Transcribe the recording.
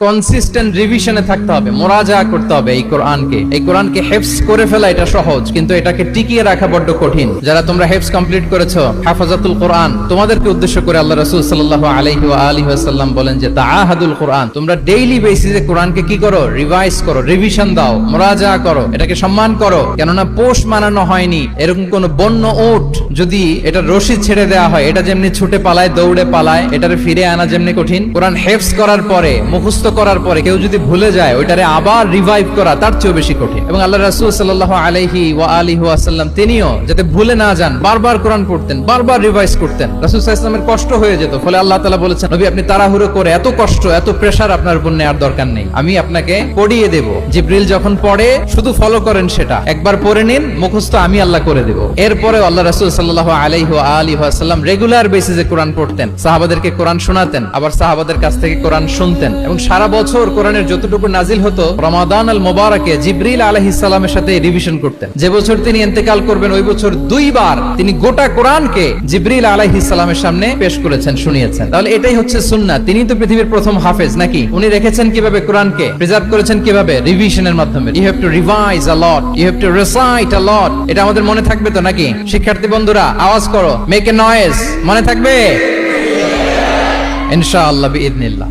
Consistent রিভিশনে থাকতে হবে, মুরাজা করতে হবে এই কোরআনকে হেফজ করে ফেলা এটা সহজ, কিন্তু এটাকে টিকিয়ে রাখা বড্ড কঠিন। যারা তোমরা হেফজ কমপ্লিট করেছো, হাফাজাতুল কোরআন, তোমাদেরকে উদ্দেশ্য করে আল্লাহ রাসূল সাল্লাল্লাহু আলাইহি ওয়া আলিহি ওয়াসাল্লাম বলেন যে তাআহাদুল কোরআন, তোমরা ডেইলি বেসিসে কোরআনকে কি করো? রিভাইজ করো, রিভিশন দাও, মুরাজা করো, এটাকে সম্মান করো। কেননা পোষ মানানো হয়নি। এরকম কোন বন্য উট যদি এটা রশি ছেড়ে দেওয়া হয়, এটা যেমনি ছুটে পালায়, দৌড়ে পালায়, এটারে ফিরে আনা যেমনি কঠিন, কোরআন হেফজ করার পরে, মুখস্থ করার পরে কেউ যদি ভুলে যায়, ওইটারে আবার রিভাইভ করা তার চেয়েও বেশি কঠিন। এবং আল্লাহ রাসূল সাল্লাল্লাহু আলাইহি ওয়া আলিহি ওয়াসাল্লাম তিনিও যাতে ভুলে না যান, বারবার কোরআন পড়তেন, বারবার রিভাইজ করতেন। রাসূল সাল্লাল্লাহু আলাইহি ওয়াসাল্লামের কষ্ট হয়ে যেত, ফলে আল্লাহ তাআলা বলেছেন, নবী আপনি তাড়াহুড়ো করে এত কষ্ট, এত প্রেসার আপনার উপর নেওয়ার দরকার নেই, আমি আপনাকে পড়িয়ে দেব। জিবরিল যখন পড়ে শুধু ফলো করেন, সেটা একবার পড়ে নিন, মুখস্থ আমি আল্লাহ করে দেব। এরপরে আল্লাহ রাসূল সাল্লাল্লাহু আলাইহি ওয়া আলিহি ওয়াসাল্লাম রেগুলার বেসিসে কোরআন পড়তেন, সাহাবাদেরকে কোরআন শোনাতেন, আবার সাহাবাদের কাছ থেকে কোরআন শুনতেন। এবং সারা বছর কোরআনের যতটুকু নাজিল হতো, রমাদান আল মুবারাকে জিবরিল আলাইহিস সালামের সাথে রিভিশন করতেন। যে বছর তিনি ইন্তেকাল করবেন, ওই বছর দুইবার তিনি গোটা কোরআনকে জিবরিল আলাইহিস সালামের সামনে পেশ করেছেন, শুনিয়েছেন। তাহলে এটাই হচ্ছে সুন্নাহ। তিনি তো পৃথিবীর প্রথম হাফেজ নাকি? উনি রেখেছেন কিভাবে কোরআনকে? প্রিজার্ভ করেছেন কিভাবে? রিভিশনের মাধ্যমে। You have to revise a lot, you have to recite a lot. এটা আমাদের মনে থাকবে তো নাকি? শিক্ষার্থী বন্ধুরা আওয়াজ করো, মেক এ নয়েজ। মনে থাকবে ইনশাআল্লাহ বিইذنিল্লাহ।